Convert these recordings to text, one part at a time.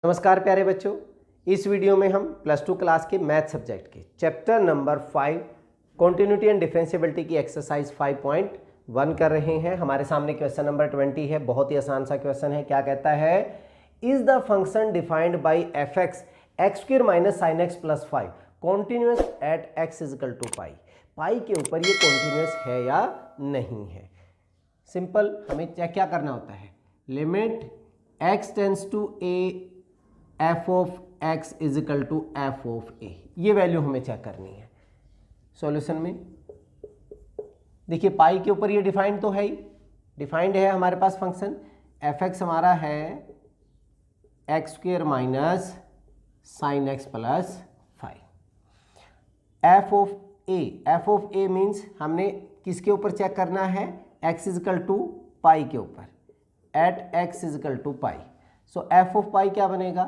नमस्कार प्यारे बच्चों, इस वीडियो में हम प्लस टू क्लास के मैथ सब्जेक्ट के chapter number 5 continuity and differentiability की एक्सरसाइज 5.1 कर रहे हैं। हमारे सामने क्वेश्चन नंबर 20 है। बहुत ही आसान सा क्वेश्चन है। क्या कहता है? Is the function defined by f x x square minus sine x plus 5 continuous at x is equal to pi. Pi के ऊपर ये कॉन्टिन्यूस है या नहीं है। सिंपल, हमें क्या करना होता है? Limit x tends to a f of x is equal to F of a, ये वैल्यू हमें चेक करनी है। सॉल्यूशन में देखिए, पाई के ऊपर ये डिफाइंड तो है ही, डिफाइंड है हमारे पास फंक्शन एफ एक्स हमारा है x square minus sine x plus 5। F of A means हमने किसके ऊपर चेक करना है? एक्स इजिकल टू पाई के ऊपर, at x is equal to pi. So f of pi क्या बनेगा?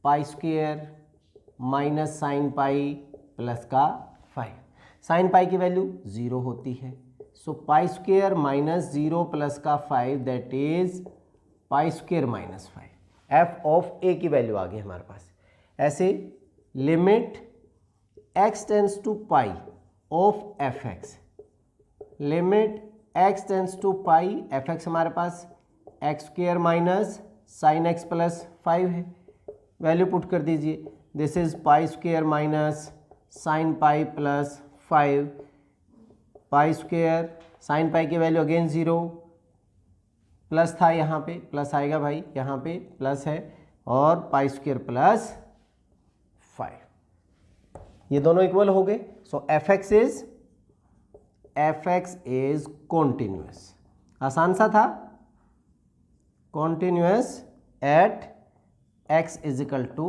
Pi square minus sine pi plus का 5। साइन पाई की वैल्यू 0 होती है। So pi square minus 0 plus का 5 that is pi square minus 5। F of a की value आ गई हमारे पास। ऐसे limit x tends to pi of f x, limit x tends to pi f x हमारे पास x square minus sine x plus 5 है। Value put कर दीजिए। This is pi square minus sine pi plus 5। Pi square sine pi की value again 0, plus था यहाँ पे, plus आएगा भाई, यहाँ पे प्लस है, और पाई स्क्वेयर प्लस 5, ये दोनों इक्वल हो गए। So f x is continuous. आसान सा था, continuous at x is equal to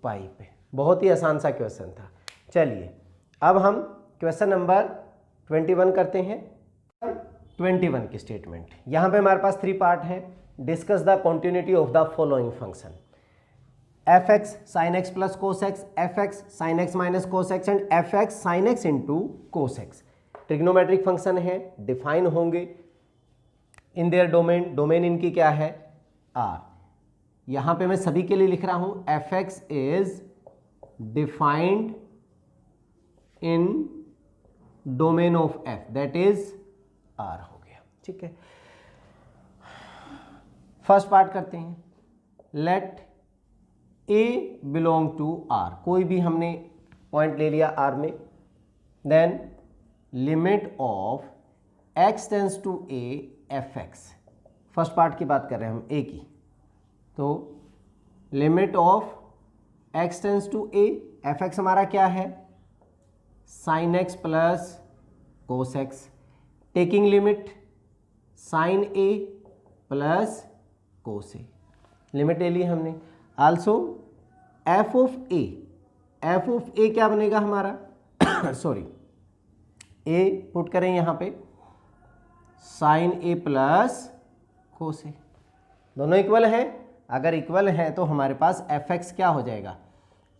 pi पे। बहुत ही आसान सा क्वेश्चन था। चलिए अब हम क्वेश्चन नंबर 21 करते हैं। 21 की स्टेटमेंट, यहाँ पे हमारे पास 3 पार्ट हैं। Discuss the continuity of the following function F x sine x plus cos x, F x sine x minus cos x and F x sine x into cos x. Trigonometric function है, define होंगे in their domain. Domain इनकी क्या है? Are. यहां पे मैं सभी के लिए लिख रहा हूं F x is defined in domain of F that is R हो गया। ठीक है, फर्स्ट पार्ट करते हैं। Let A belong to R, कोई भी हमने पॉइंट ले लिया आर में। Then limit of x tends to A F X, first part की बात कर रहे हैं हम ए की, तो limit of x tends to A F x हमारा क्या है? Sine x plus cos x. Taking limit sine a plus cos a, limit ले ली हमने। आल्सो एफ ऑफ ए क्या बनेगा हमारा? सॉरी, ए पुट करें यहाँ पे साइन ए प्लस कोस ए। दोनों इक्वल है। अगर इक्वल है तो हमारे पास एफ एक्स क्या हो जाएगा?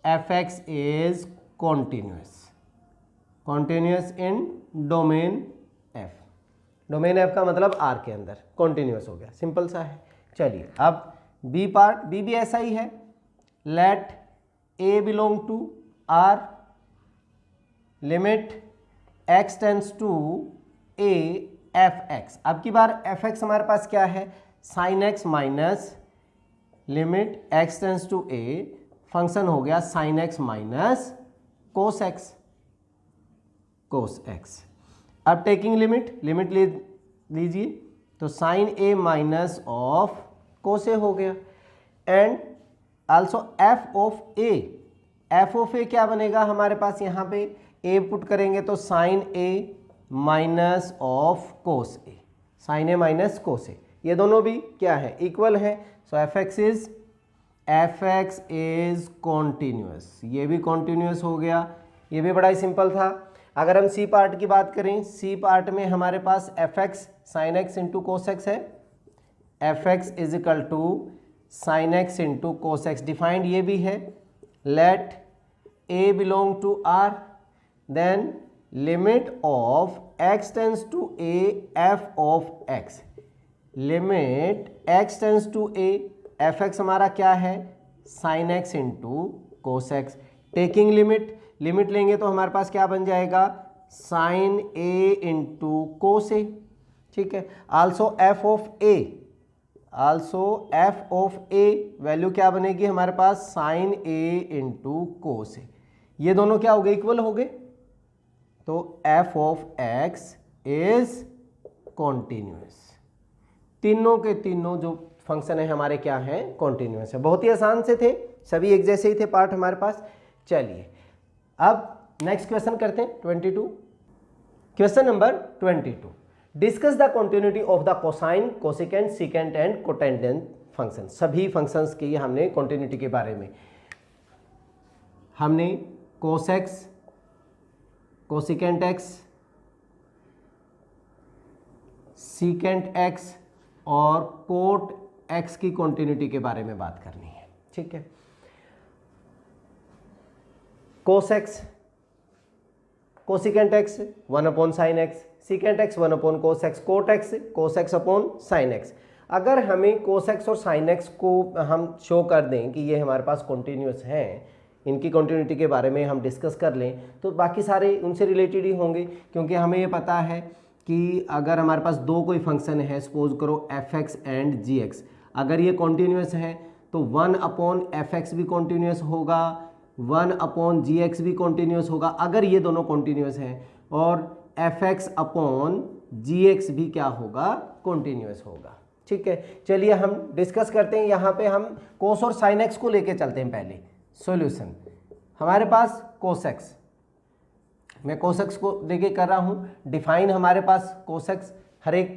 F x is continuous, continuous in domain F. Domain F का मतलब आर के अंदर कॉन्टिन्यूस हो गया। सिंपल सा है। चलिए अब बी पार्ट, बी भी ऐसा ही है। Let A belong to R, limit x tends to A F x. अब की बार एफ एक्स हमारे पास क्या है? Sine x minus limit x tends to a, function हो गया sine x minus cos x, cos x. अब टेकिंग लिमिट ले लीजिए, तो sine a minus of cos a हो गया। And also f of a क्या बनेगा हमारे पास? यहाँ पे ए पुट करेंगे तो sine a minus of cos a, sine a minus cos a. ये दोनों भी क्या है? इक्वल है। So f x is continuous, ये भी कॉन्टिन्यूस हो गया। ये भी बड़ा ही सिंपल था। अगर हम सी पार्ट की बात करें, सी पार्ट में हमारे पास f x sine x into cos x है। F x is equal to sine x into cos x, defined ये भी है। Let A belong to R, then limit of x tends to A f of x, limit x tends to A F x हमारा क्या है? Sine x into cos x. Taking limit, limit लेंगे तो हमारे पास क्या बन जाएगा, साइन ए इंटू कोस ए। ठीक है, also f of A, also f of A value क्या बनेगी हमारे पास, sign A into cos a. ये दोनों क्या हो गए, इक्वल हो गए। तो F of x is continuous. तीनों के तीनों जो फंक्शन है हमारे क्या हैं, कॉन्टिन्यूस है। बहुत ही आसान से थे, सभी एक जैसे ही थे पार्ट हमारे पास। चलिए अब नेक्स्ट क्वेश्चन करते हैं 22। Question number 22, discuss the continuity of the cosine, cosecant, secant and cotangent function. सभी फंक्शंस की हमने कॉन्टिन्यूटी के बारे में हमने cos x, cosecant x, secant x और कोट एक्स की कॉन्टिन्यूटी के बारे में बात करनी है। ठीक है, cos x, cosecant x 1 upon sine x, secant x 1 upon cos x, cos x upon sine x. अगर हमें कोस एक्स और साइन एक्स को हम शो कर दें कि ये हमारे पास कॉन्टिन्यूस हैं, इनकी कॉन्टिन्यूटी के बारे में हम डिस्कस कर लें, तो बाकी सारे उनसे रिलेटेड ही होंगे। क्योंकि हमें ये पता है कि अगर हमारे पास दो कोई फंक्शन है, सपोज करो F X and G X, अगर ये कॉन्टिन्यूस है तो 1 अपॉन एफ एक्स भी कॉन्टिन्यूस होगा, 1 अपॉन जी एक्स भी कॉन्टिन्यूस होगा अगर ये दोनों कॉन्टिन्यूस हैं, और F X upon G X भी क्या होगा, कॉन्टिन्यूस होगा। ठीक है, चलिए हम डिस्कस करते हैं। यहाँ पे हम कोस और साइन एक्स को लेके चलते हैं। पहले सॉल्यूशन, हमारे पास कोस एक्स, मैं कोस एक्स को लेके कर रहा हूँ डिफाइन। हमारे पास कोस एक्स हर एक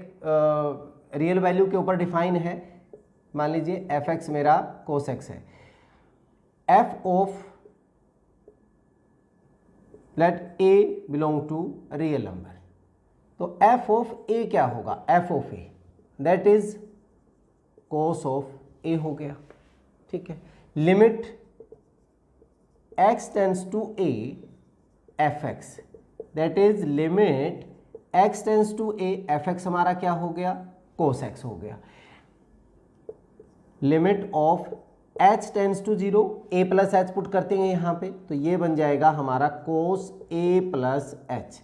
रियल वैल्यू के ऊपर डिफाइन है। मान लीजिए एफ एक्स मेरा कोस एक्स है, f of let A belong to real number, तो एफ ऑफ ए क्या होगा, f of a that is cos of a हो गया। ठीक है, limit x tends to a f x that is limit x tends to a f x हमारा क्या हो गया, कोस एक्स हो गया। Limit of h tends to 0, a plus h put करते हैं यहाँ पे, तो ये बन जाएगा हमारा cos a plus h.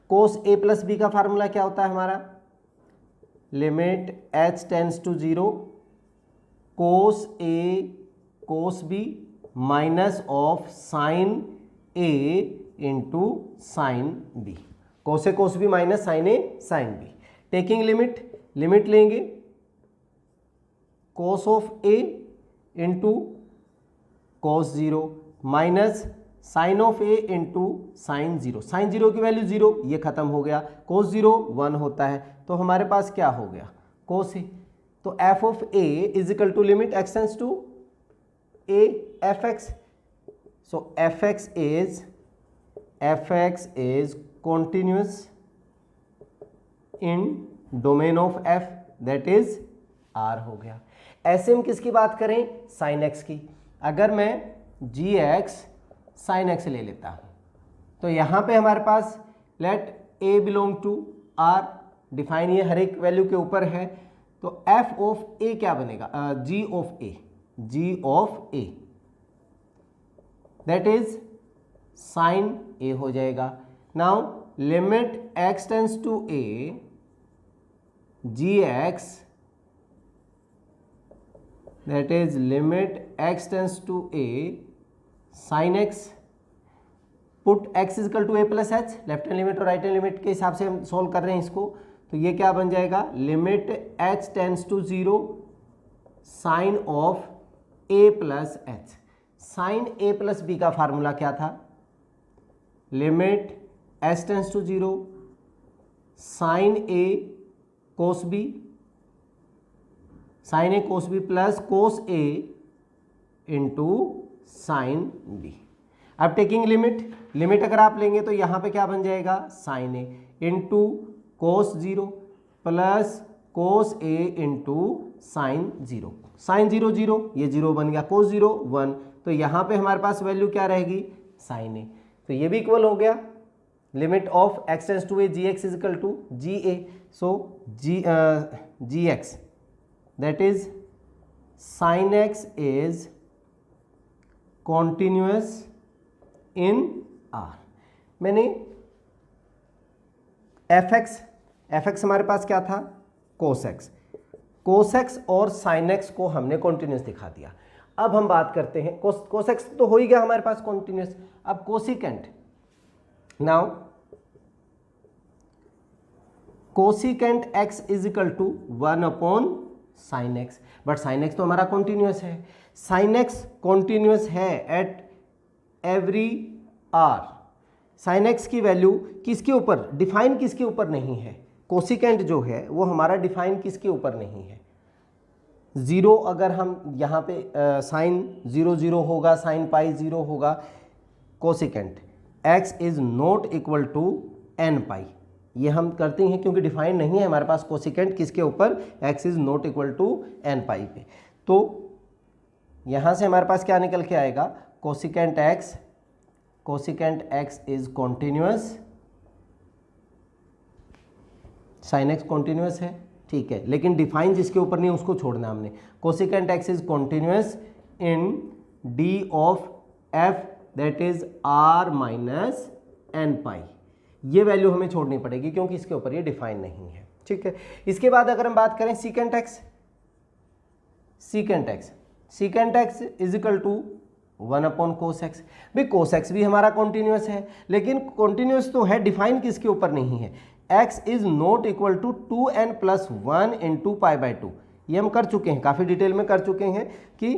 Cos a plus B का फार्मूला क्या होता है हमारा, limit h tends to 0 cos a cos b minus of sine a into sine b, cos a cos b minus sine a sine b. Taking limit, limit लेंगे cos of a into cos 0 minus sine of a into sine 0। Sine 0 की value 0, ये खत्म हो गया। कोस 0 1 होता है, तो हमारे पास क्या हो गया, कोस ए। तो F of A is equal to limit x tends to a f x, so f x is continuous in domain of f that is r हो गया। ऐसे हम किसकी बात करें, sin x की। अगर मैं gx sin x ले लेता हूं तो यहां पे हमारे पास let a belong to r, define ये हर एक वैल्यू के ऊपर है, तो f ऑफ a क्या बनेगा, g of a that is sine a हो जाएगा। Now limit x tends to a gx that is limit x tends to a sine x, put x is equal to a plus H, left hand limit और right hand limit के हिसाब से हम solve कर रहे हैं इसको, तो ये क्या बन जाएगा, limit h tends to 0 sine of a plus H. Sine a plus B का फार्मूला क्या था, limit s tends to 0 sine a cos b, sine a cos b plus cos a into sine b। अब taking limit, limit अगर आप लेंगे तो यहाँ पे क्या बन जाएगा, sine a into cos 0 plus cos a into sine 0। Sine 0 0, ये 0 बन गया, कोस 0 1, तो यहाँ पे हमारे पास वैल्यू क्या रहेगी, साइन ए, तो ये भी इक्वल हो गया। Limit of x tends to A G X is equal to G A, so G X that is sine X is continuous in R. मैंने एफ एक्स हमारे पास क्या था, कोस एक्स और साइन एक्स को हमने कॉन्टिन्यूअस दिखा दिया। अब हम बात करते हैं कोस एक्स तो हो ही गया हमारे पास कॉन्टिन्यूअस। अब cosecant, now cosecant X is equal to 1 upon sine X, but sine X तो हमारा कॉन्टिन्यूअस है। साइन एक्स कॉन्टिन्यूअस है at every R. Sine X की वैल्यू किसके ऊपर, डिफाइन किसके ऊपर नहीं है, कोसिकेंट जो है वो हमारा डिफाइन किसके ऊपर नहीं है, जीरो। अगर हम यहाँ पे साइन 0 0 होगा, साइन पाई 0 होगा, cosecant x is not equal to n pi. ये हम करते हैं क्योंकि डिफाइन नहीं है हमारे पास कोसिकेंट किसके ऊपर, x is not equal to n pi पे। तो यहाँ से हमारे पास क्या निकल के आएगा, cosecant x is continuous, sign X continuous है, ठीक है, लेकिन डिफाइन जिसके ऊपर नहीं उसको छोड़ना हमने। Cosecant x is continuous in d of f that is r minus n pi. ये वैल्यू हमें छोड़नी पड़ेगी क्योंकि इसके ऊपर ये डिफाइन नहीं है, ठीक है। इसके बाद अगर हम बात करें secant x is equal to 1 upon cos X. भाई कोस एक्स भी हमारा कॉन्टिन्यूअस है, लेकिन कॉन्टिन्यूअस तो है, डिफाइन किसके ऊपर नहीं है, x is not equal to 2n plus 1 into pi by 2। ये हम कर चुके हैं, काफ़ी डिटेल में कर चुके हैं कि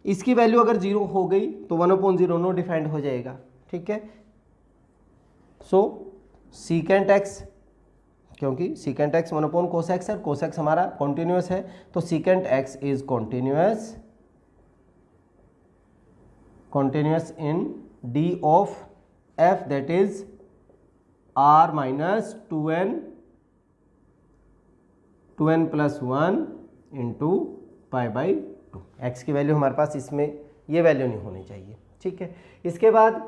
इसकी वैल्यू अगर 0 हो गई तो 1/0 नो डिफाइंड हो जाएगा, ठीक है। सो सीकेंट एक्स, क्योंकि secant x 1 upon cos x है, कोस एक्स हमारा कॉन्टिन्यूअस है, तो secant x is continuous in d of f that is r minus 2n plus 1 into pi by 2। X की वैल्यू हमारे पास इसमें ये वैल्यू नहीं होनी चाहिए, ठीक है। इसके बाद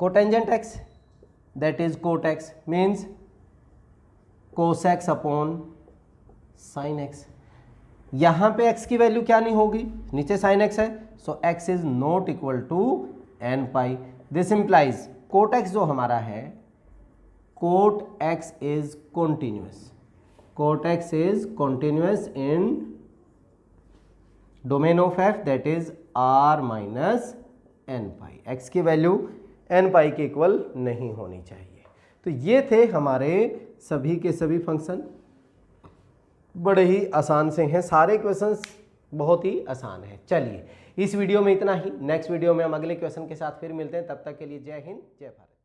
cotangent X that is cot X means cos x upon sine X. यहाँ पे x की वैल्यू क्या नहीं होगी, नीचे साइन x है, so x is not equal to n pi. This implies cot x जो हमारा है, cot x is continuous in domain of f that is r minus n pi. x की वैल्यू n पाई के इक्वल नहीं होनी चाहिए। तो ये थे हमारे सभी के सभी फंक्शन, बड़े ही आसान से हैं, सारे क्वेश्चंस बहुत ही आसान है। चलिए इस वीडियो में इतना ही, नेक्स्ट वीडियो में हम अगले क्वेश्चन के साथ फिर मिलते हैं, तब तक के लिए जय हिंद जय भारत।